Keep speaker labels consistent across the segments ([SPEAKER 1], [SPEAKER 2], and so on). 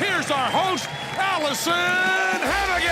[SPEAKER 1] here's our host, Allison Hannigan!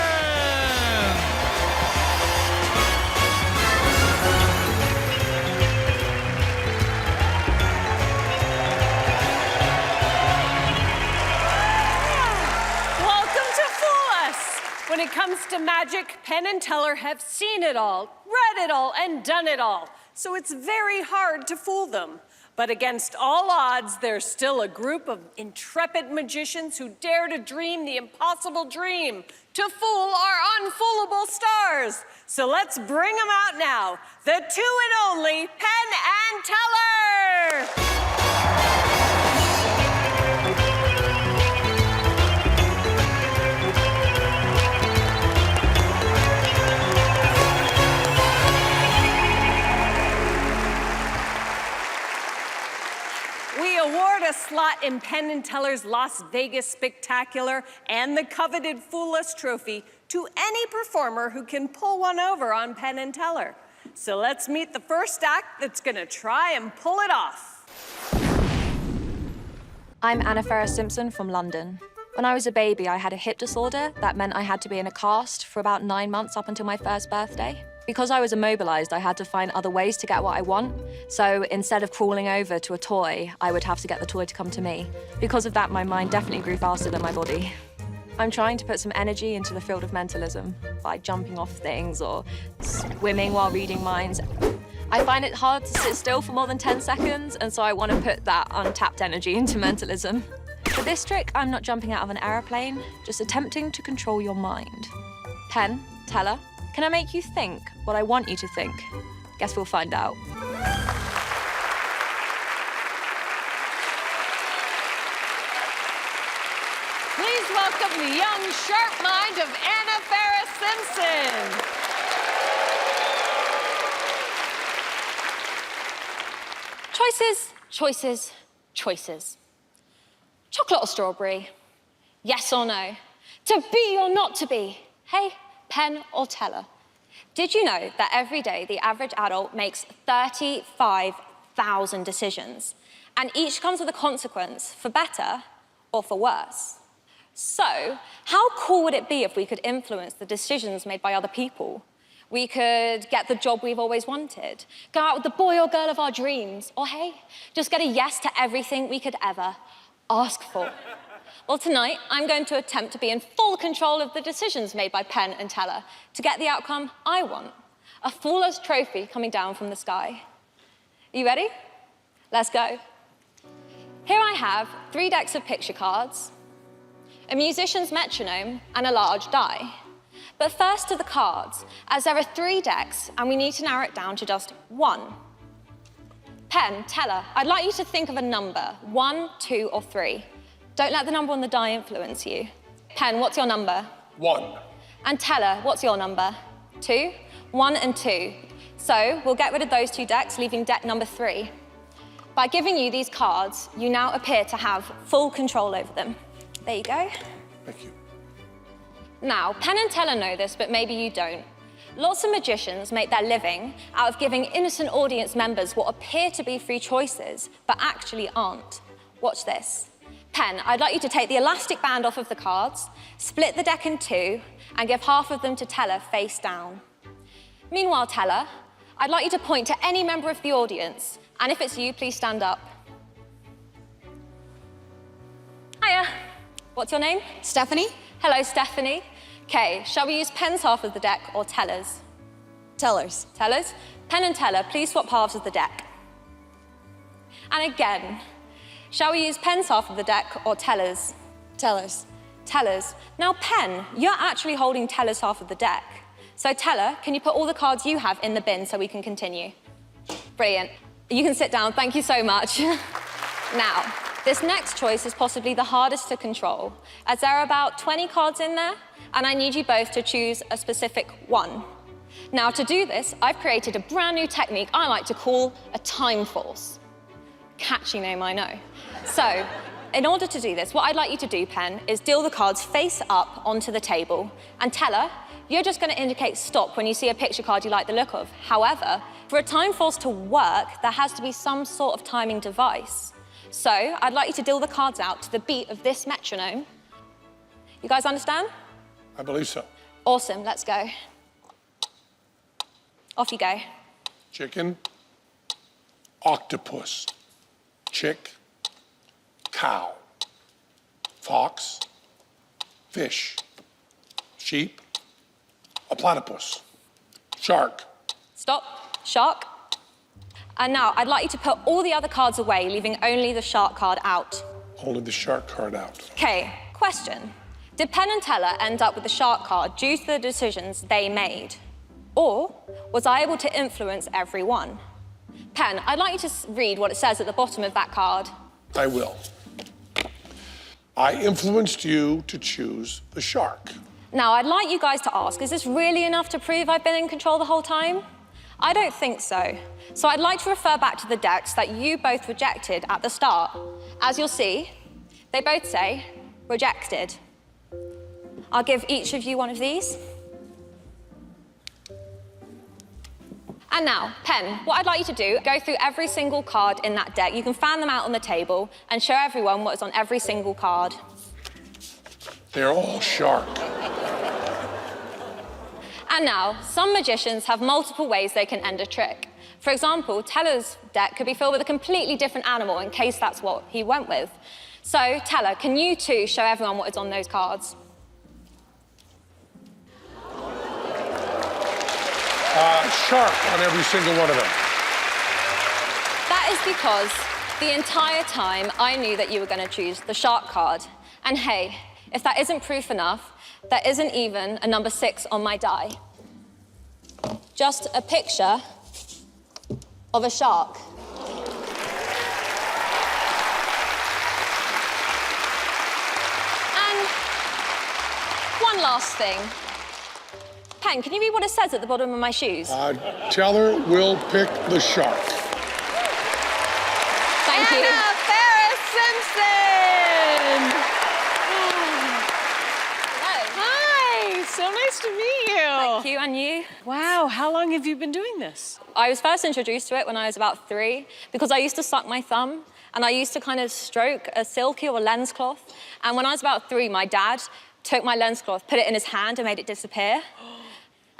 [SPEAKER 2] Welcome to Fool Us! When it comes to magic, Penn and Teller have seen it all, read it all, and done it all. So it's very hard to fool them. But against all odds, there's still a group of intrepid magicians who dare to dream the impossible dream, to fool our unfoolable stars. So let's bring them out now, the two and only Penn and Teller! We award a slot in Penn and Teller's Las Vegas Spectacular and the coveted Fool Us trophy to any performer who can pull one over on Penn and Teller. So let's meet the first act that's gonna try and pull it off.
[SPEAKER 3] I'm Anna Ferris Simpson from London. When I was a baby, I had a hip disorder that meant I had to be in a cast for about 9 months up until my first birthday. Because I was immobilized, I had to find other ways to get what I want. So instead of crawling over to a toy, I would have to get the toy to come to me. Because of that, my mind definitely grew faster than my body. I'm trying to put some energy into the field of mentalism by jumping off things or swimming while reading minds. I find it hard to sit still for more than 10 seconds, and so I want to put that untapped energy into mentalism. For this trick, I'm not jumping out of an aeroplane, just attempting to control your mind. Penn, Teller, can I make you think what I want you to think? Guess we'll find out.
[SPEAKER 2] Please welcome the young, sharp mind of Anna Ferris Simpson.
[SPEAKER 3] Choices, choices, choices. Chocolate or strawberry? Yes or no? To be or not to be? Hey, Penn or Teller? Did you know that every day the average adult makes 35,000 decisions, and each comes with a consequence, for better or for worse? So, how cool would it be if we could influence the decisions made by other people? We could get the job we've always wanted, go out with the boy or girl of our dreams, or hey, just get a yes to everything we could ever ask for. Well, tonight, I'm going to attempt to be in full control of the decisions made by Penn and Teller to get the outcome I want, a Fool Us trophy coming down from the sky. Are you ready? Let's go. Here I have 3 decks of picture cards, a musician's metronome, and a large die. But first to the cards, as there are 3 decks, and we need to narrow it down to just 1. Penn, Teller, I'd like you to think of a number, 1, 2, or 3. Don't let the number on the die influence you. Penn, what's your number?
[SPEAKER 1] 1.
[SPEAKER 3] And Teller, what's your number? 2? 1 and 2. So we'll get rid of those 2 decks, leaving deck number 3. By giving you these cards, you now appear to have full control over them. There you go.
[SPEAKER 1] Thank you.
[SPEAKER 3] Now, Penn and Teller know this, but maybe you don't. Lots of magicians make their living out of giving innocent audience members what appear to be free choices, but actually aren't. Watch this. Penn, I'd like you to take the elastic band off of the cards, split the deck in 2, and give half of them to Teller face down. Meanwhile, Teller, I'd like you to point to any member of the audience, and if it's you, please stand up. Hiya. What's your name?
[SPEAKER 4] Stephanie?
[SPEAKER 3] Hello, Stephanie. Okay, shall we use Penn's half of the deck or Teller's?
[SPEAKER 4] Tellers.
[SPEAKER 3] Tellers? Penn and Teller, please swap halves of the deck. And again, shall we use Penn's half of the deck or Teller's?
[SPEAKER 4] Tellers.
[SPEAKER 3] Tellers. Now, Penn, you're actually holding Teller's half of the deck. So, Teller, can you put all the cards you have in the bin so we can continue? Brilliant. You can sit down. Thank you so much. Now, this next choice is possibly the hardest to control, as there are about 20 cards in there, and I need you both to choose a specific one. Now, to do this, I've created a brand new technique I like to call a time force. Catchy name, I know. So, in order to do this, what I'd like you to do, Penn, is deal the cards face up onto the table, and Teller, you're just going to indicate stop when you see a picture card you like the look of. However, for a time force to work, there has to be some sort of timing device. So, I'd like you to deal the cards out to the beat of this metronome You guys understand?
[SPEAKER 1] I believe so.
[SPEAKER 3] Awesome, let's go. Off you go.
[SPEAKER 1] Chicken, octopus, chick, cow, fox, fish, sheep, a platypus, shark.
[SPEAKER 3] Stop, shark. And now, I'd like you to put all the other cards away, leaving only the shark card out.
[SPEAKER 1] Only the shark card out.
[SPEAKER 3] Okay, question. Did Penn and Teller end up with the shark card due to the decisions they made? Or was I able to influence everyone? Penn, I'd like you to read what it says at the bottom of that card.
[SPEAKER 1] I will. I influenced you to choose the shark.
[SPEAKER 3] Now, I'd like you guys to ask, is this really enough to prove I've been in control the whole time? I don't think so. So I'd like to refer back to the decks that you both rejected at the start. As you'll see, they both say rejected. I'll give each of you one of these. And now, Penn, what I'd like you to do, go through every single card in that deck. You can fan them out on the table and show everyone what's on every single card.
[SPEAKER 1] They're all shark.
[SPEAKER 3] And now, some magicians have multiple ways they can end a trick. For example, Teller's deck could be filled with a completely different animal in case that's what he went with. So, Teller, can you two show everyone what is on those cards?
[SPEAKER 1] Shark on every single one of them.
[SPEAKER 3] That is because the entire time I knew that you were going to choose the shark card. And hey, if that isn't proof enough, there isn't even a number 6 on my die. Just a picture of a shark. And one last thing. Penn, can you read what it says at the bottom of my shoes?
[SPEAKER 1] Teller will pick the shark.
[SPEAKER 3] Thank you.
[SPEAKER 2] Anna Ferris Simpson!
[SPEAKER 3] Hello.
[SPEAKER 2] Hi, so nice to meet you.
[SPEAKER 3] Thank you, and you.
[SPEAKER 2] Wow, how long have you been doing this?
[SPEAKER 3] I was first introduced to it when I was about 3 because I used to suck my thumb and I used to kind of stroke a silky or a lens cloth. And when I was about 3, my dad took my lens cloth, put it in his hand and made it disappear.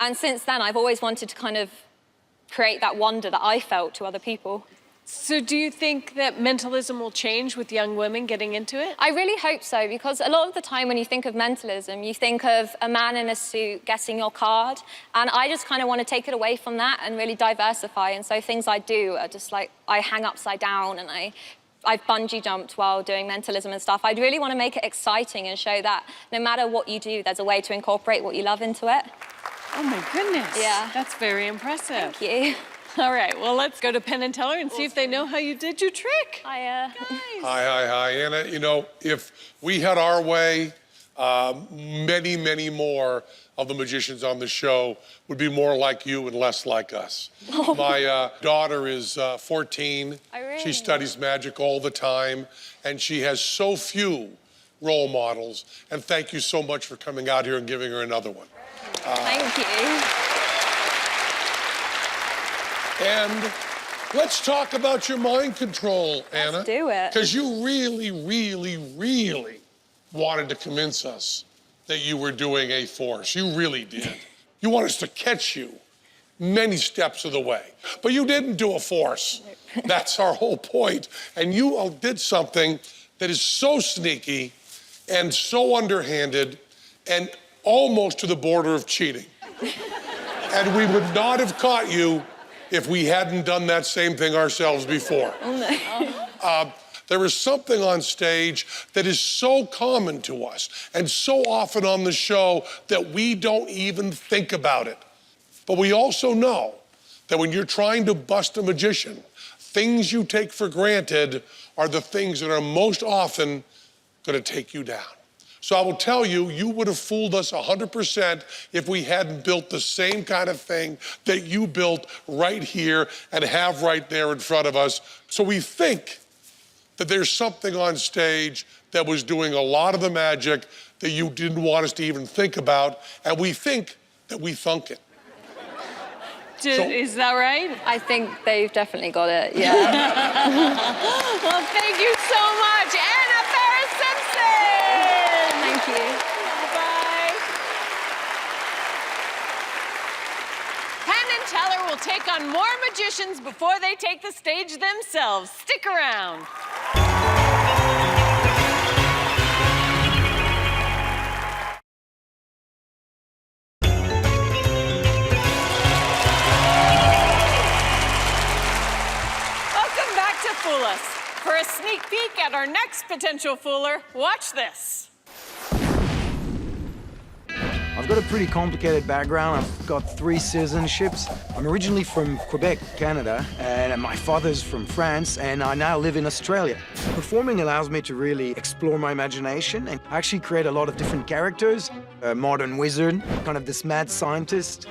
[SPEAKER 3] And since then, I've always wanted to kind of create that wonder that I felt to other people.
[SPEAKER 2] So do you think that mentalism will change with young women getting into it?
[SPEAKER 3] I really hope so, because a lot of the time when you think of mentalism, you think of a man in a suit guessing your card. And I just kind of want to take it away from that and really diversify. And so things I do are just like, I hang upside down and I've bungee jumped while doing mentalism and stuff. I'd really want to make it exciting and show that no matter what you do, there's a way to incorporate what you love into it.
[SPEAKER 2] Oh my goodness.
[SPEAKER 3] Yeah.
[SPEAKER 2] That's very impressive.
[SPEAKER 3] Thank you.
[SPEAKER 2] All right, well, let's go to Penn and Teller and see if they know how you did your trick.
[SPEAKER 3] Hi.
[SPEAKER 1] Hi, Anna. You know, if we had our way, many, many more of the magicians on the show would be more like you and less like us. My daughter is 14. She studies magic all the time, and she has so few role models. And thank you so much for coming out here and giving her another one.
[SPEAKER 3] Thank you.
[SPEAKER 1] And let's talk about your mind control, Anna.
[SPEAKER 3] Let's do it.
[SPEAKER 1] Because you really, really, really wanted to convince us that you were doing a force. You really did. You want us to catch you many steps of the way. But you didn't do a force. That's our whole point. And you did something that is so sneaky and so underhanded and almost to the border of cheating. And we would not have caught you if we hadn't done that same thing ourselves before. There is something on stage that is so common to us and so often on the show that we don't even think about it. But we also know that when you're trying to bust a magician, things you take for granted are the things that are most often going to take you down. So I will tell you, you would have fooled us 100% if we hadn't built the same kind of thing that you built right here and have right there in front of us. So we think that there's something on stage that was doing a lot of the magic that you didn't want us to even think about, and we think that we thunk it.
[SPEAKER 2] Is that right?
[SPEAKER 3] I think they've definitely got it, yeah.
[SPEAKER 2] Well, thank you so much, Anna Ferris Simpson!
[SPEAKER 3] Thank you.
[SPEAKER 2] Teller will take on more magicians before they take the stage themselves. Stick around. Welcome back to Fool Us. For a sneak peek at our next potential fooler, watch this.
[SPEAKER 5] I've got a pretty complicated background. I've got 3 citizenships. I'm originally from Quebec, Canada, and my father's from France, and I now live in Australia. Performing allows me to really explore my imagination and actually create a lot of different characters. A modern wizard, kind of this mad scientist,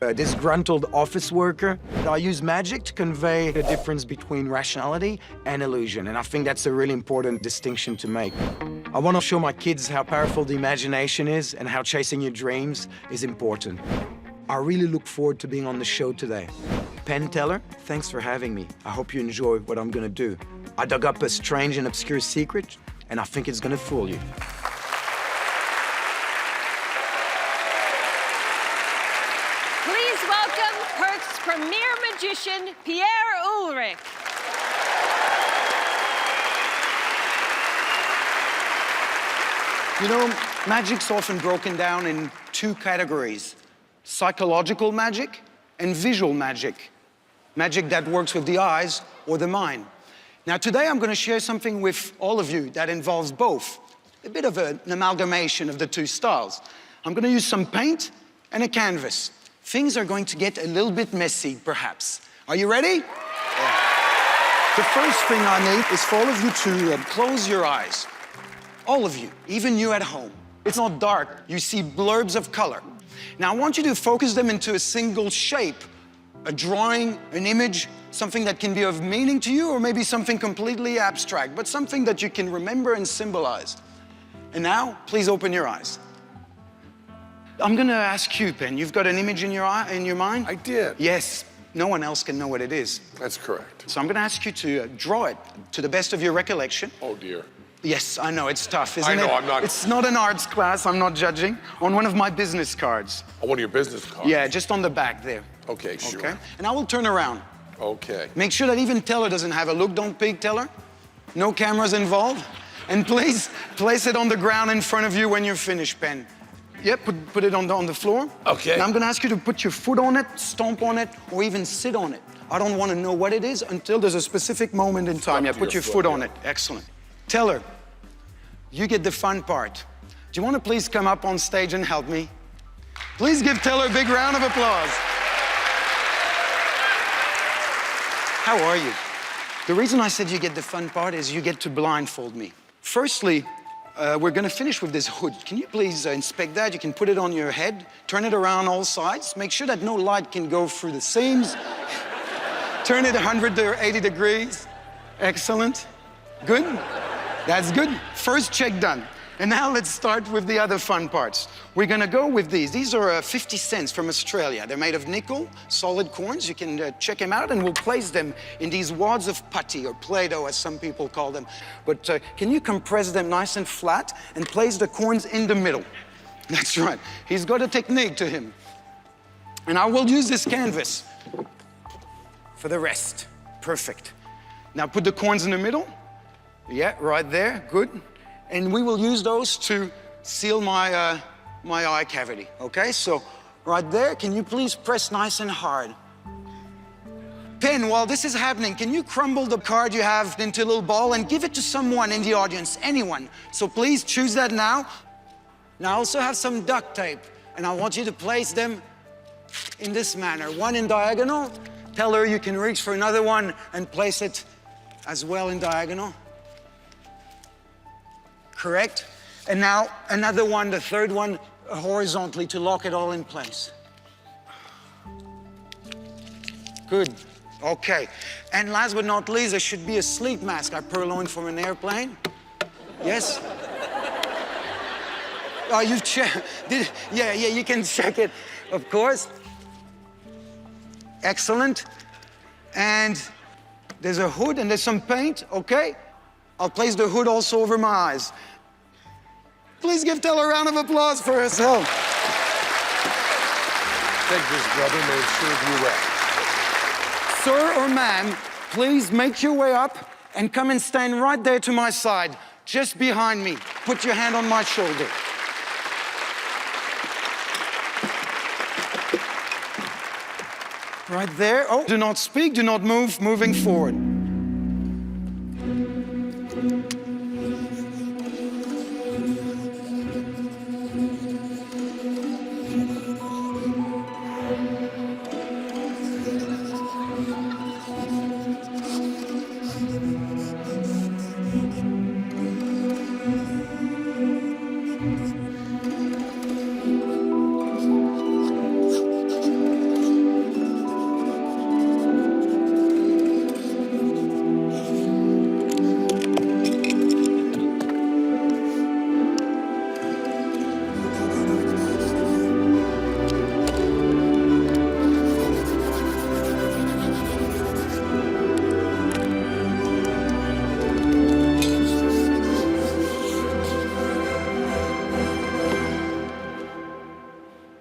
[SPEAKER 5] a disgruntled office worker. I use magic to convey the difference between rationality and illusion, and I think that's a really important distinction to make. I want to show my kids how powerful the imagination is and how chasing your dreams is important. I really look forward to being on the show today. Penn Teller, thanks for having me. I hope you enjoy what I'm gonna do. I dug up a strange and obscure secret, and I think it's gonna fool you.
[SPEAKER 2] Please welcome Perth's premier magician, Pierre Ulrich.
[SPEAKER 6] You know, magic's often broken down in 2 categories: psychological magic and visual magic. Magic that works with the eyes or the mind. Now today I'm going to share something with all of you that involves both. A bit of an amalgamation of the 2 styles. I'm going to use some paint and a canvas. Things are going to get a little bit messy, perhaps. Are you ready? Yeah. The first thing I need is for all of you to close your eyes. All of you, even you at home. It's not dark, you see blurbs of color. Now I want you to focus them into a single shape, a drawing, an image, something that can be of meaning to you, or maybe something completely abstract, but something that you can remember and symbolize. And now, please open your eyes. I'm gonna ask you, Penn, you've got an image in your mind?
[SPEAKER 1] I did.
[SPEAKER 6] Yes, no one else can know what it is.
[SPEAKER 1] That's correct.
[SPEAKER 6] So I'm gonna ask you to draw it to the best of your recollection.
[SPEAKER 1] Oh, dear.
[SPEAKER 6] Yes, I know, it's tough, isn't it?
[SPEAKER 1] I know, I'm not...
[SPEAKER 6] It's not an arts class, I'm not judging. On one of my business cards.
[SPEAKER 1] On one of your business cards?
[SPEAKER 6] Yeah, just on the back there.
[SPEAKER 1] Okay, sure.
[SPEAKER 6] Okay? And I will turn around.
[SPEAKER 1] Okay.
[SPEAKER 6] Make sure that even Teller doesn't have a look. Don't peek, Teller. No cameras involved. And please, place it on the ground in front of you when you're finished, Penn. Yep, put it on the floor.
[SPEAKER 1] Okay.
[SPEAKER 6] And I'm gonna ask you to put your foot on it, stomp on it, or even sit on it. I don't wanna know what it is until there's a specific moment in time. Yeah, put your foot on it. Excellent. Teller, you get the fun part. Do you want to please come up on stage and help me? Please give Teller a big round of applause. How are you? The reason I said you get the fun part is you get to blindfold me. Firstly, we're going to finish with this hood. Can you please inspect that? You can put it on your head, turn it around all sides, make sure that no light can go through the seams. Turn it 180 degrees. Excellent. Good. That's good. First check done. And now let's start with the other fun parts. We're gonna go with these. These are 50 cents from Australia. They're made of nickel, solid coins. You can check them out, and we'll place them in these wads of putty, or Play-Doh, as some people call them. But can you compress them nice and flat and place the coins in the middle? That's right. He's got a technique to him. And I will use this canvas for the rest. Perfect. Now put the coins in the middle. Yeah, right there, good. And we will use those to seal my eye cavity, okay? So, right there, can you please press nice and hard? Penn, while this is happening, can you crumble the card you have into a little ball and give it to someone in the audience, anyone? So please choose that now. Now I also have some duct tape, and I want you to place them in this manner. One in diagonal. Teller, you can reach for another one and place it as well in diagonal. Correct? And now another one, the third one, horizontally to lock it all in place. Good. Okay. And last but not least, there should be a sleep mask I purloined from an airplane. Yes? Oh, you've checked. Yeah, you can check it, of course. Excellent. And there's a hood and there's some paint, okay? I'll place the hood also over my eyes. Please give Teller a round of applause for herself.
[SPEAKER 1] Take this, brother. May it serve you well.
[SPEAKER 6] Sir or ma'am, please make your way up and come and stand right there to my side, just behind me. Put your hand on my shoulder. Right there. Oh, do not speak, do not move, moving forward.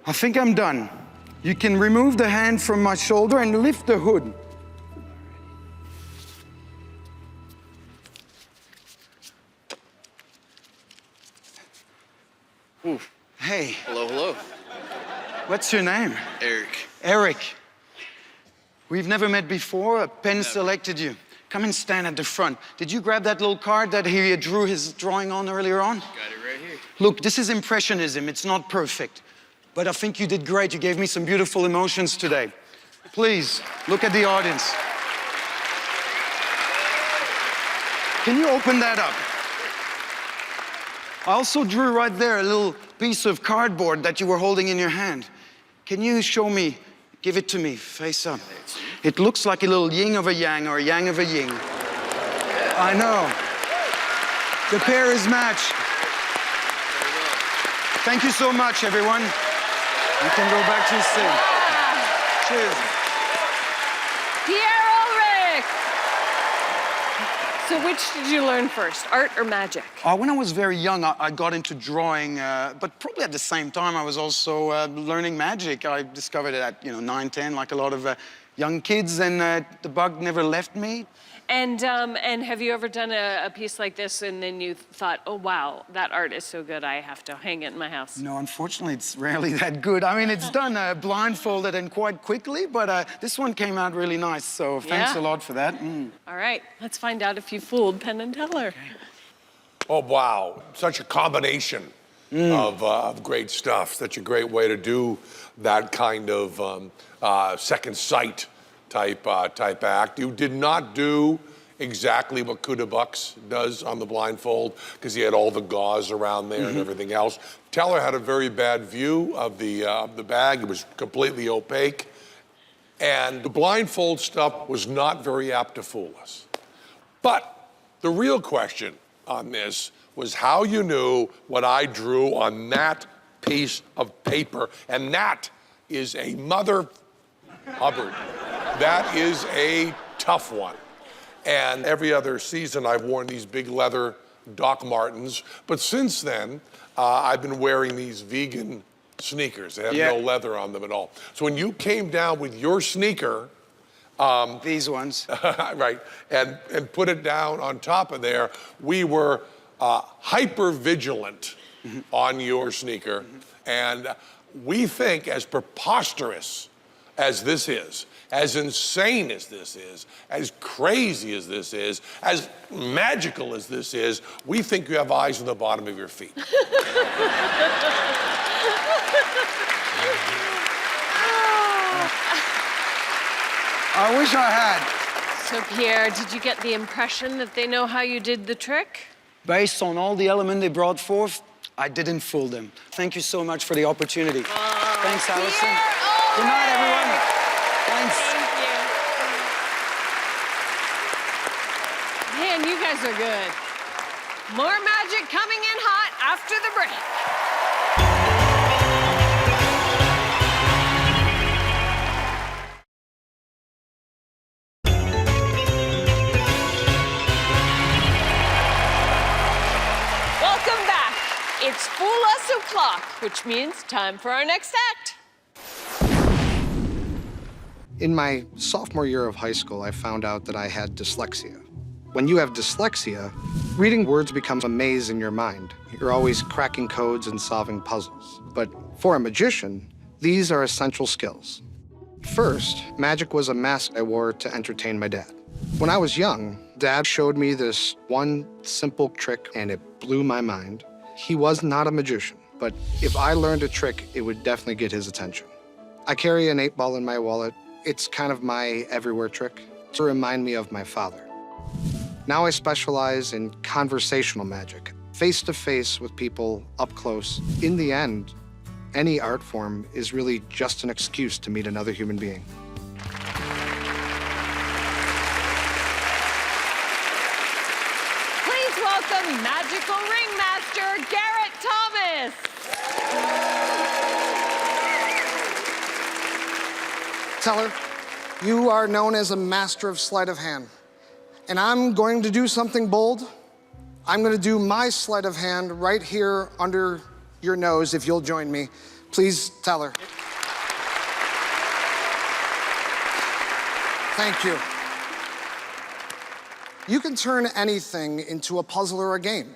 [SPEAKER 6] I think I'm done. You can remove the hand from my shoulder and lift the hood.
[SPEAKER 7] Ooh.
[SPEAKER 6] Hey,
[SPEAKER 7] Hello, hello.
[SPEAKER 6] what's your name?
[SPEAKER 7] Eric.
[SPEAKER 6] Eric. We've never met before. Penn selected you. Come and stand at the front. Did you grab that little card that he drew his drawing on earlier on?
[SPEAKER 7] Got it right here.
[SPEAKER 6] Look, this is Impressionism. It's not perfect. But I think you did great. You gave me some beautiful emotions today. Please, look at the audience. Can you open that up? I also drew right there a little piece of cardboard that you were holding in your hand. Can you show me, give it to me, face up? It looks like a little yin of a yang or a yang of a yin. I know. The pair is matched. Thank you so much, everyone. You can go back to your seat. Cheers.
[SPEAKER 2] Pierre Ulrich! So which did you learn first, art or magic?
[SPEAKER 6] When I was very young, I got into drawing, but probably at the same time, I was also learning magic. I discovered it at 9, 10, like a lot of young kids, and the bug never left me.
[SPEAKER 2] And have you ever done a piece like this and then you thought, oh, wow, that art is so good, I have to hang it in my house?
[SPEAKER 6] No, unfortunately, it's rarely that good. I mean, it's done blindfolded and quite quickly, but this one came out really nice, so thanks a lot for that.
[SPEAKER 2] All right, let's find out if you fooled Penn and Teller. Okay.
[SPEAKER 1] Oh, wow. Such a combination of great stuff. Such a great way to do that kind of second sight type act. You did not do exactly what Kuda Bucks does on the blindfold because he had all the gauze around there and everything else. Teller had a very bad view of the bag. It was completely opaque. And the blindfold stuff was not very apt to fool us. But the real question on this was how you knew what I drew on that piece of paper. And that is a mother Hubbard. That is a tough one. And every other season I've worn these big leather Doc Martens. But since then, I've been wearing these vegan sneakers. They have no leather on them at all. So when you came down with your sneaker,
[SPEAKER 6] these ones.
[SPEAKER 1] right, and put it down on top of there, we were hyper vigilant on your sneaker. And we think, as preposterous as this is, as insane as this is, as crazy as this is, as magical as this is, we think you have eyes on the bottom of your feet.
[SPEAKER 6] I wish I had.
[SPEAKER 2] So Pierre, did you get the impression that they know how you did the trick?
[SPEAKER 6] Based on all the elements they brought forth, I didn't fool them. Thank you so much for the opportunity. Thanks, Allison.
[SPEAKER 2] Pierre,
[SPEAKER 6] Good night, everyone. Thanks.
[SPEAKER 2] Thank you. Man, you guys are good. More magic coming in hot after the break. Welcome back. It's Fool Us O'Clock, which means time for our next act.
[SPEAKER 7] In my sophomore year of high school, I found out that I had dyslexia. When you have dyslexia, reading words becomes a maze in your mind. You're always cracking codes and solving puzzles. But for a magician, these are essential skills. First, magic was a mask I wore to entertain my dad. When I was young, Dad showed me this one simple trick, and it blew my mind. He was not a magician, but if I learned a trick, it would definitely get his attention. I carry an 8-ball in my wallet. It's kind of my everywhere trick to remind me of my father. Now I specialize in conversational magic, face-to-face with people up close. In the end, any art form is really just an excuse to meet another human being.
[SPEAKER 2] Please welcome magical ringmaster Garrett Thomas.
[SPEAKER 7] Teller, you are known as a master of sleight of hand. And I'm going to do something bold. I'm going to do my sleight of hand right here under your nose, if you'll join me. Please, Teller. Thank you. You can turn anything into a puzzle or a game.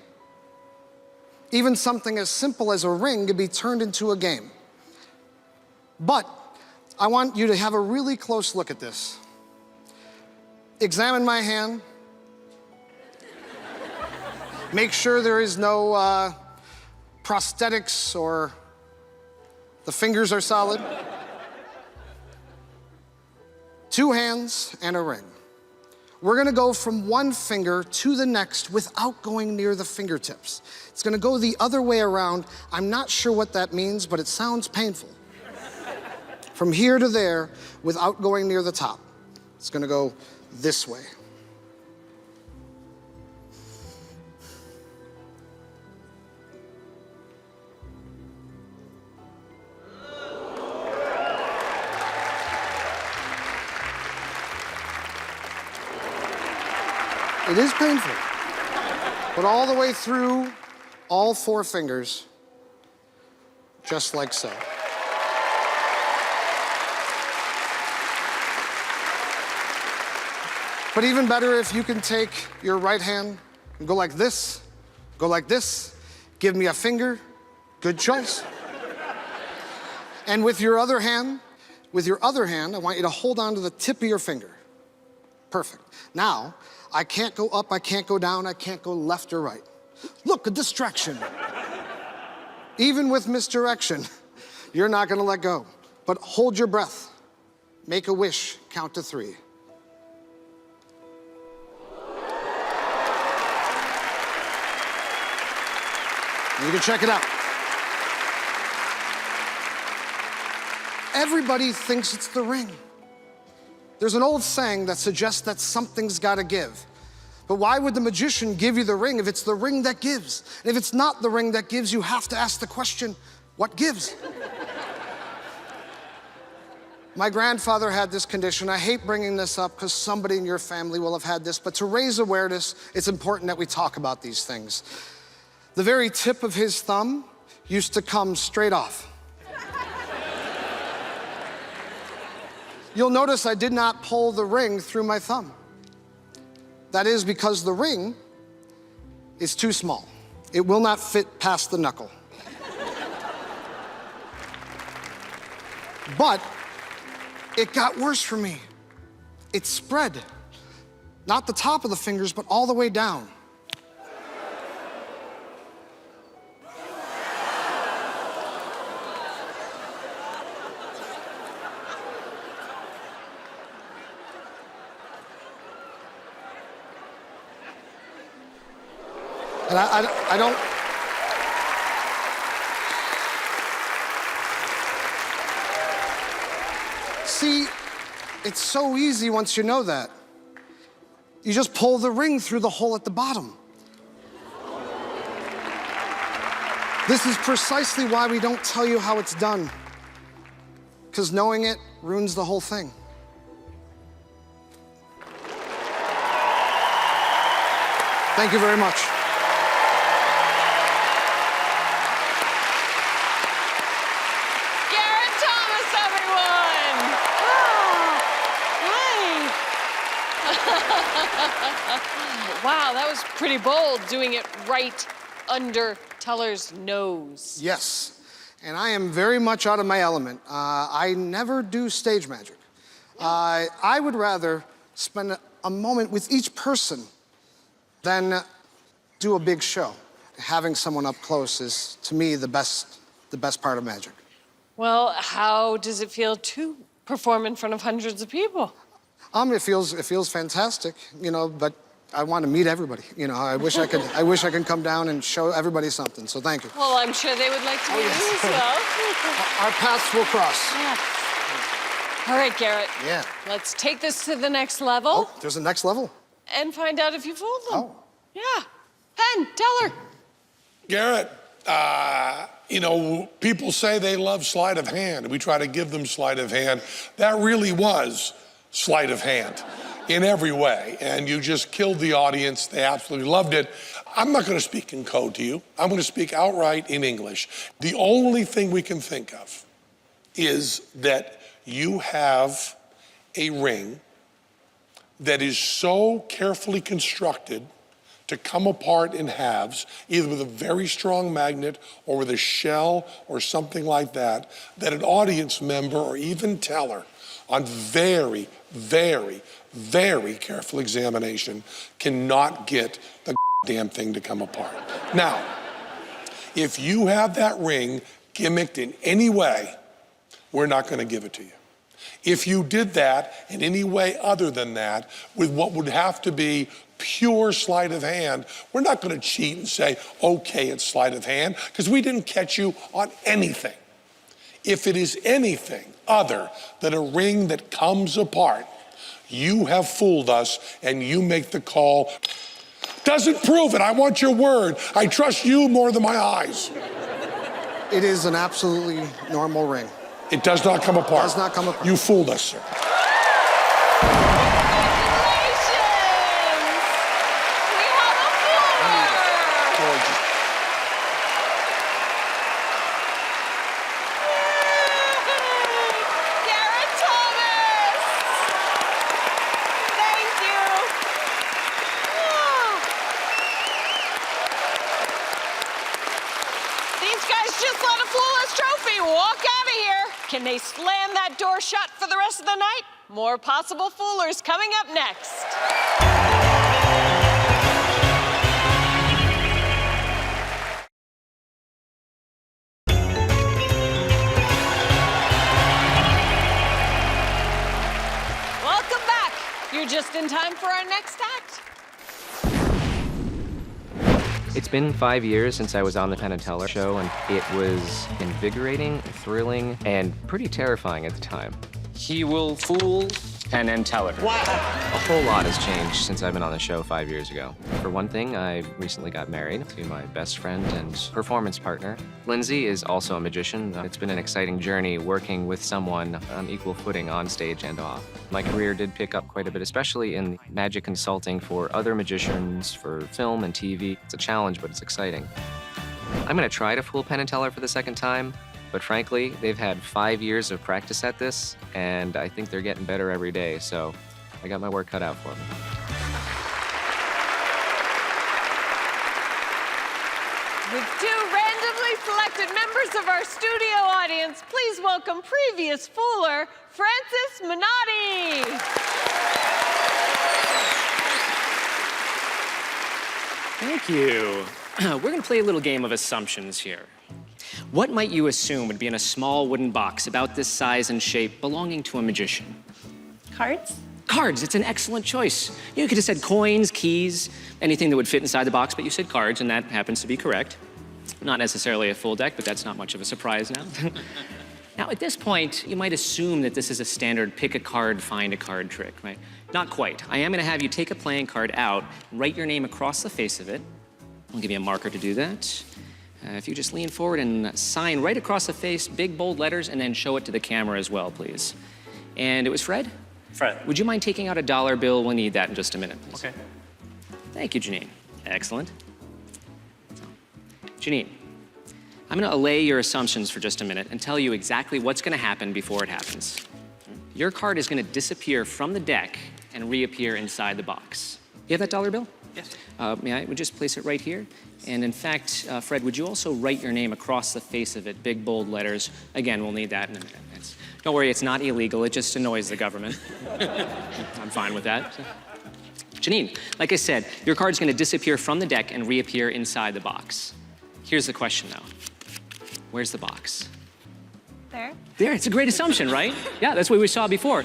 [SPEAKER 7] Even something as simple as a ring can be turned into a game. But I want you to have a really close look at this. Examine my hand. Make sure there is no prosthetics or the fingers are solid. 2 hands and a ring. We're gonna go from one finger to the next without going near the fingertips. It's gonna go the other way around. I'm not sure what that means, but it sounds painful. From here to there without going near the top. It's gonna go this way. It is painful, but all the way through all 4 fingers, just like so. But even better if you can take your right hand and go like this, give me a finger, good choice. And with your other hand, I want you to hold on to the tip of your finger. Perfect. Now, I can't go up, I can't go down, I can't go left or right. Look, a distraction. Even with misdirection, you're not gonna let go. But hold your breath. Make a wish, count to 3. You can check it out. Everybody thinks it's the ring. There's an old saying that suggests that something's gotta give. But why would the magician give you the ring if it's the ring that gives? And if it's not the ring that gives, you have to ask the question, what gives? My grandfather had this condition. I hate bringing this up because somebody in your family will have had this, but to raise awareness, it's important that we talk about these things. The very tip of his thumb used to come straight off. You'll notice I did not pull the ring through my thumb. That is because the ring is too small. It will not fit past the knuckle. But it got worse for me. It spread. Not the top of the fingers, but all the way down. And I don't... See, it's so easy once you know that. You just pull the ring through the hole at the bottom. This is precisely why we don't tell you how it's done. Because knowing it ruins the whole thing. Thank you very much.
[SPEAKER 2] Wow, that was pretty bold, doing it right under Teller's nose.
[SPEAKER 7] Yes, and I am very much out of my element. I never do stage magic. I would rather spend a moment with each person than do a big show. Having someone up close is, to me, the best part of magic.
[SPEAKER 2] Well, how does it feel to perform in front of hundreds of people?
[SPEAKER 7] It feels fantastic, you know, but I want to meet everybody. You know, I wish I could come down and show everybody something. So thank you.
[SPEAKER 2] Well, I'm sure they would like to meet you as well.
[SPEAKER 7] Our paths will cross.
[SPEAKER 2] Yeah. All right, Garrett.
[SPEAKER 7] Yeah.
[SPEAKER 2] Let's take this to the next level.
[SPEAKER 7] Oh, there's a next level?
[SPEAKER 2] And find out if you fooled them.
[SPEAKER 7] Oh.
[SPEAKER 2] Yeah. Penn, Teller.
[SPEAKER 1] Garrett, you know, people say they love sleight of hand. We try to give them sleight of hand. That really was sleight of hand in every way. And you just killed the audience. They absolutely loved it. I'm not going to speak in code to you. I'm going to speak outright in English. The only thing we can think of is that you have a ring that is so carefully constructed to come apart in halves, either with a very strong magnet or with a shell or something like that, that an audience member or even Teller on very, very, very careful examination cannot get the damn thing to come apart. Now, if you have that ring gimmicked in any way, we're not going to give it to you. If you did that in any way other than that, with what would have to be pure sleight of hand, we're not going to cheat and say, okay, it's sleight of hand, because we didn't catch you on anything. If it is anything other than a ring that comes apart, you have fooled us and you make the call. Doesn't prove it. I want your word. I trust you more than my eyes.
[SPEAKER 7] It is an absolutely normal ring.
[SPEAKER 1] It does not come apart.
[SPEAKER 7] Does not come apart.
[SPEAKER 1] You fooled us, sir.
[SPEAKER 2] Can they slam that door shut for the rest of the night? More possible foolers coming up next. Welcome back. You're just in time for our next act.
[SPEAKER 8] It's been 5 years since I was on the Penn and Teller show, and it was invigorating, thrilling, and pretty terrifying at the time.
[SPEAKER 9] He will fool Penn and Teller.
[SPEAKER 8] Wow. A whole lot has changed since I've been on the show 5 years ago. For one thing, I recently got married to my best friend and performance partner. Lindsay is also a magician. It's been an exciting journey working with someone on equal footing on stage and off. My career did pick up quite a bit, especially in magic consulting for other magicians, for film and TV. It's a challenge, but it's exciting. I'm gonna try to fool Penn and Teller for the second time, but frankly, they've had 5 years of practice at this, and I think they're getting better every day, so I got my work cut out for them.
[SPEAKER 2] With two randomly selected members of our studio audience, please welcome previous fooler, Francis Minotti.
[SPEAKER 9] Thank you. We're gonna play a little game of assumptions here. What might you assume would be in a small wooden box about this size and shape belonging to a magician?
[SPEAKER 2] Cards?
[SPEAKER 9] Cards, it's an excellent choice. You could have said coins, keys, anything that would fit inside the box, but you said cards, and that happens to be correct. Not necessarily a full deck, but that's not much of a surprise now. Now, at this point, you might assume that this is a standard pick a card, find a card trick, right? Not quite. I am gonna have you take a playing card out, write your name across the face of it. I'll give you a marker to do that. If you just lean forward and sign right across the face, big, bold letters, and then show it to the camera as well, please. And it was Fred?
[SPEAKER 10] Fred.
[SPEAKER 9] Would you mind taking out a $1 bill? We'll need that in just a minute, please.
[SPEAKER 10] Okay.
[SPEAKER 9] Thank you, Janine. Excellent. Janine, I'm gonna allay your assumptions for just a minute and tell you exactly what's gonna happen before it happens. Your card is gonna disappear from the deck and reappear inside the box. You have that dollar bill?
[SPEAKER 10] Yes.
[SPEAKER 9] May I would just place it right here? And in fact, Fred, would you also write your name across the face of it, big, bold letters? Again, we'll need that in a minute. Don't worry, it's not illegal. It just annoys the government. I'm fine with that. Janine, like I said, your card's going to disappear from the deck and reappear inside the box. Here's the question, though. Where's the box?
[SPEAKER 3] There.
[SPEAKER 9] There, it's a great assumption, right? Yeah, that's what we saw before.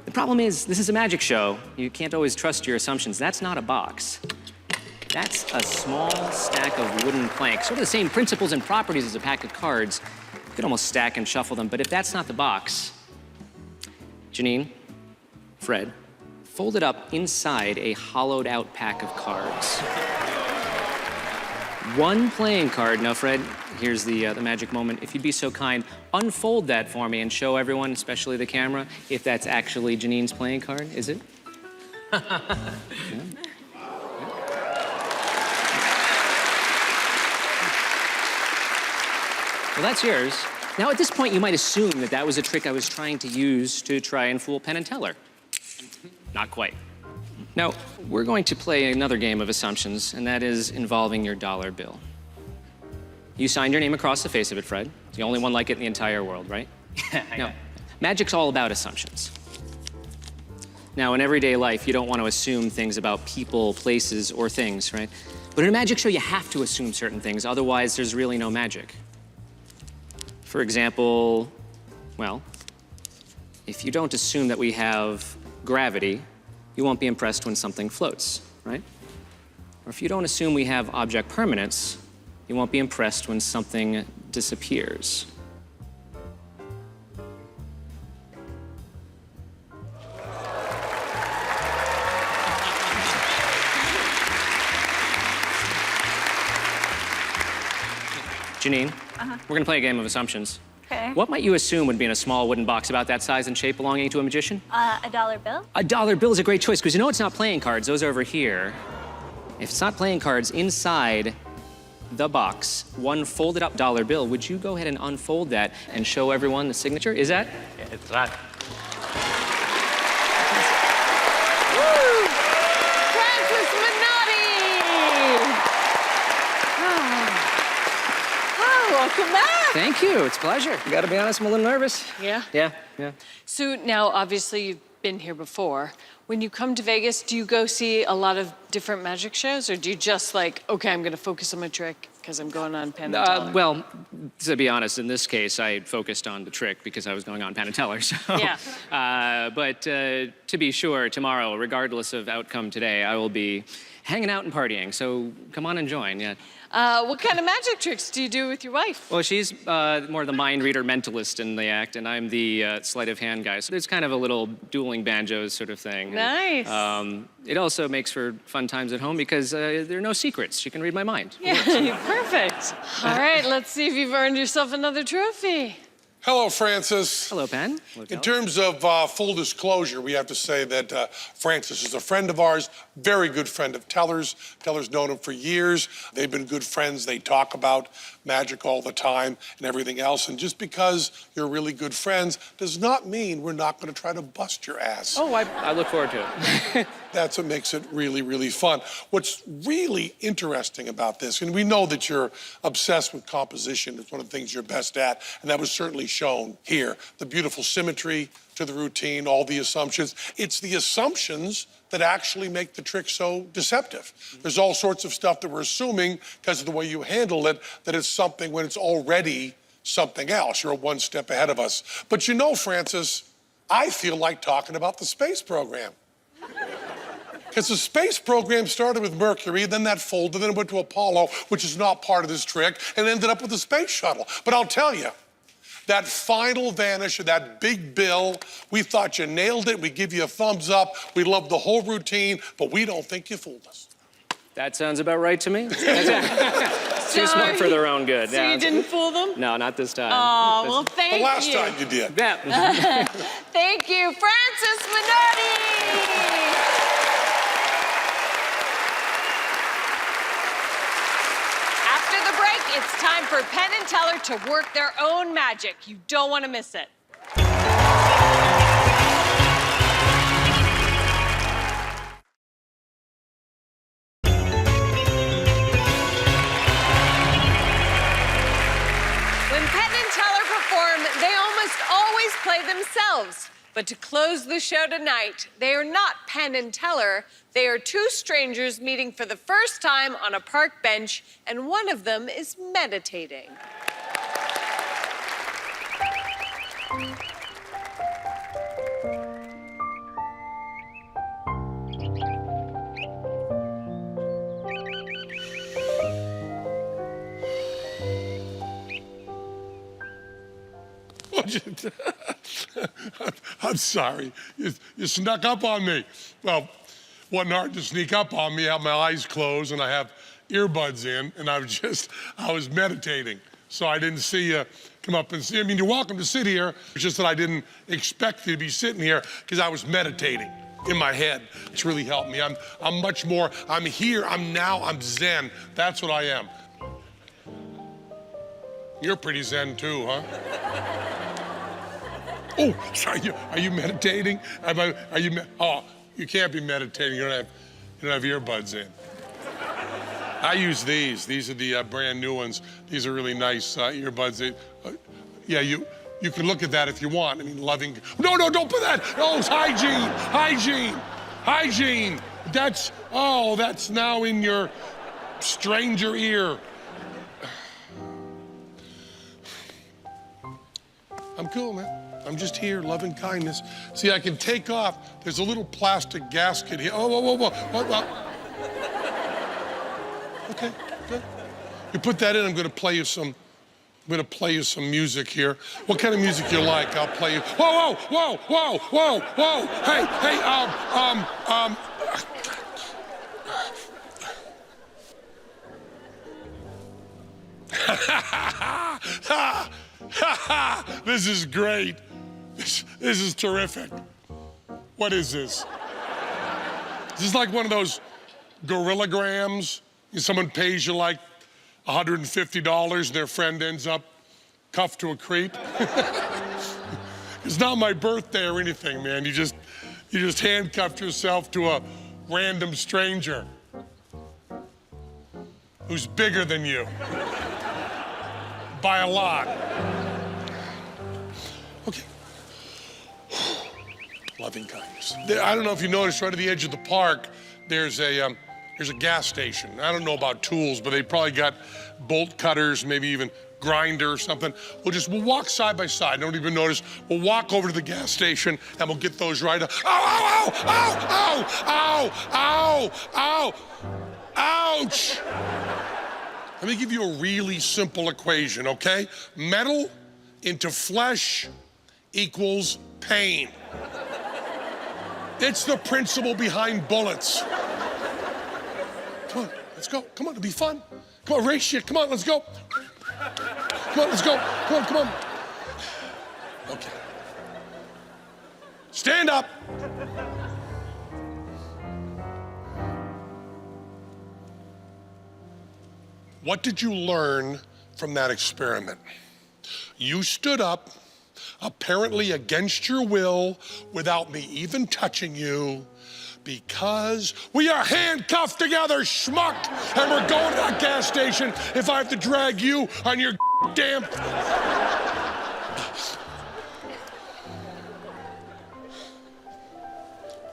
[SPEAKER 9] The problem is, this is a magic show. You can't always trust your assumptions. That's not a box. That's a small stack of wooden planks. Sort of the same principles and properties as a pack of cards. You could almost stack and shuffle them, but if that's not the box, Janine, Fred, fold it up inside a hollowed out pack of cards. One playing card. Now, Fred, here's the magic moment. If you'd be so kind, unfold that for me and show everyone, especially the camera, if that's actually Janine's playing card. Is it? Yeah. Well, that's yours. Now, at this point, you might assume that that was a trick I was trying to use to try and fool Penn and Teller. Not quite. Now, we're going to play another game of assumptions, and that is involving your dollar bill. You signed your name across the face of it, Fred. It's the only one like it in the entire world, right? Now, magic's all about assumptions. Now, in everyday life, you don't want to assume things about people, places, or things, right? But in a magic show, you have to assume certain things, otherwise there's really no magic. For example, well, if you don't assume that we have gravity, you won't be impressed when something floats, right? Or if you don't assume we have object permanence, you won't be impressed when something disappears. Janine, we're gonna play a game of assumptions.
[SPEAKER 3] Okay.
[SPEAKER 9] What might you assume would be in a small wooden box about that size and shape belonging to a magician?
[SPEAKER 3] A dollar bill?
[SPEAKER 9] A dollar bill is a great choice, because you know it's not playing cards. Those are over here. If it's not playing cards, inside the box, one folded up dollar bill, would you go ahead and unfold that and show everyone the signature? Is that?
[SPEAKER 10] Yeah, it's right.
[SPEAKER 2] Woo! Francis Minotti! Oh, welcome back.
[SPEAKER 9] Thank you, it's a pleasure. I gotta be honest, I'm a little nervous.
[SPEAKER 2] Yeah?
[SPEAKER 9] Yeah.
[SPEAKER 2] So now, obviously, you've been here before. When you come to Vegas, do you go see a lot of different magic shows, or do you just like, okay, I'm gonna focus on my trick because I'm going on Penn and Teller?
[SPEAKER 9] Well, to be honest, in this case, I focused on the trick because I was going on Penn and Teller, so.
[SPEAKER 2] Yeah.
[SPEAKER 9] But to be sure, tomorrow, regardless of outcome today, I will be hanging out and partying, so come on and join, yeah.
[SPEAKER 2] What kind of magic tricks do you do with your wife?
[SPEAKER 9] Well, she's more the mind reader mentalist in the act, and I'm the sleight of hand guy. So it's kind of a little dueling banjos sort of thing.
[SPEAKER 2] Nice.
[SPEAKER 9] And, it also makes for fun times at home because there are no secrets. She can read my mind.
[SPEAKER 2] Yeah, perfect. All right, let's see if you've earned yourself another trophy.
[SPEAKER 1] Hello, Francis.
[SPEAKER 9] Hello, Penn. Hello,
[SPEAKER 1] In
[SPEAKER 9] Teller.
[SPEAKER 1] terms of full disclosure, we have to say that Francis is a friend of ours, very good friend of Teller's. Teller's known him for years. They've been good friends. They talk about magic all the time and everything else. And just because you're really good friends does not mean we're not going to try to bust your ass.
[SPEAKER 9] Oh, I look forward to it.
[SPEAKER 1] That's what makes it really, really fun. What's really interesting about this, and we know that you're obsessed with composition. It's one of the things you're best at, and that was certainly shown here. The beautiful symmetry to the routine, all the assumptions. It's the assumptions that actually make the trick so deceptive. There's all sorts of stuff that we're assuming because of the way you handle it, that it's something when it's already something else. You're one step ahead of us. But you know, Francis, I feel like talking about the space program. Because the space program started with Mercury, then that folded, then it went to Apollo, which is not part of this trick, and ended up with the space shuttle. But I'll tell you, that final vanish of that big bill, we thought you nailed it. We give you a thumbs up. We love the whole routine, but we don't think you fooled us.
[SPEAKER 9] That sounds about right to me. Too smart for their own good.
[SPEAKER 2] So you didn't fool them?
[SPEAKER 9] No, not this time.
[SPEAKER 2] Oh, well, thank you.
[SPEAKER 1] The last time you did.
[SPEAKER 9] Yeah.
[SPEAKER 2] Thank you, Francis Minotti. After the break, it's time for Penn and Teller to work their own magic. You don't want to miss it. Yes, but to close the show tonight, they are not Penn and Teller. They are two strangers meeting for the first time on a park bench, and one of them is meditating.
[SPEAKER 1] I'm sorry. You snuck up on me. Well, wasn't hard to sneak up on me. I have my eyes closed and I have earbuds in, and I was meditating. So I didn't see you come up and see. I mean, you're welcome to sit here. It's just that I didn't expect you to be sitting here because I was meditating in my head. It's really helped me. I'm much more, I'm here, I'm now, I'm zen. That's what I am. You're pretty zen too, huh? Oh, sorry, are you meditating? Oh, you can't be meditating, you don't have earbuds in. I use these. These are the brand new ones. These are really nice earbuds. Yeah, you can look at that if you want. I mean, loving. No, don't put that. Oh, it's hygiene. That's now in your stranger ear. I'm cool, man. I'm just here, loving kindness. See, I can take off. There's a little plastic gasket here. Oh, whoa. Okay, good. You put that in, I'm gonna play you some music here. What kind of music you like? I'll play you. Whoa. Hey, this is great. This is terrific. What is this? This is like one of those gorillograms. Someone pays you like $150 and their friend ends up cuffed to a creep. It's not my birthday or anything, man. You just handcuffed yourself to a random stranger who's bigger than you by a lot. Okay. Loving kindness. I don't know if you noticed, right at the edge of the park, there's a gas station. I don't know about tools, but they probably got bolt cutters, maybe even grinder or something. We'll walk side by side. Don't even notice. We'll walk over to the gas station and we'll get those right up. Ow! Ouch! Let me give you a really simple equation, okay? Metal into flesh equals pain. It's the principle behind bullets. Come on, let's go. Come on, it'll be fun. Come on, race shit. Come on, let's go. Come on, let's go. Come on. Okay. Stand up. What did you learn from that experiment? You stood up, apparently against your will, without me even touching you, because we are handcuffed together, schmuck, and we're going to that gas station if I have to drag you on your damn...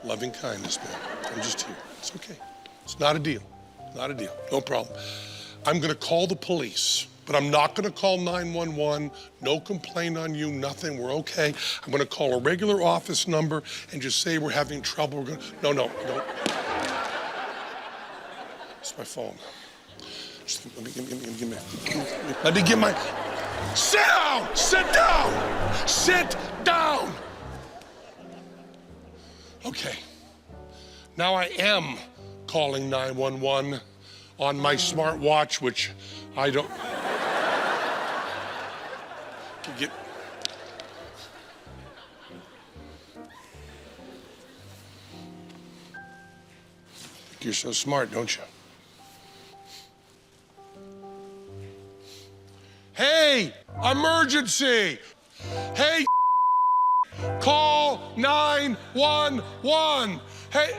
[SPEAKER 1] Loving kindness, man. I'm just here. It's okay. It's not a deal. Not a deal. No problem. I'm gonna call the police, but I'm not gonna call 911, no complaint on you, nothing, we're okay. I'm gonna call a regular office number and just say we're having trouble. No. It's my phone. Just let me get my... Sit down! Okay, now I am calling 911 on my smartwatch, which I don't... Get... You're so smart, don't you? Hey, emergency! Hey, call 911! Hey...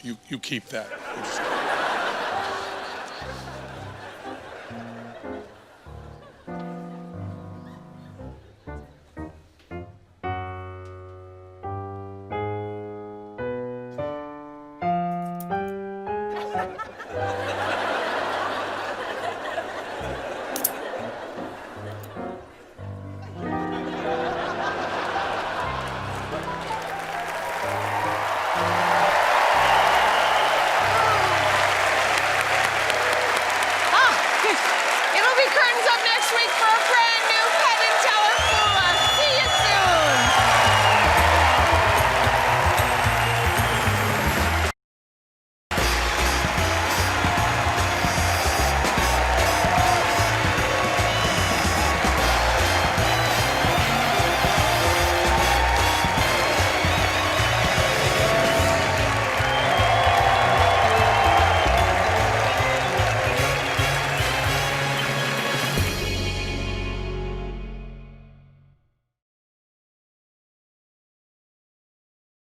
[SPEAKER 1] you keep that. You just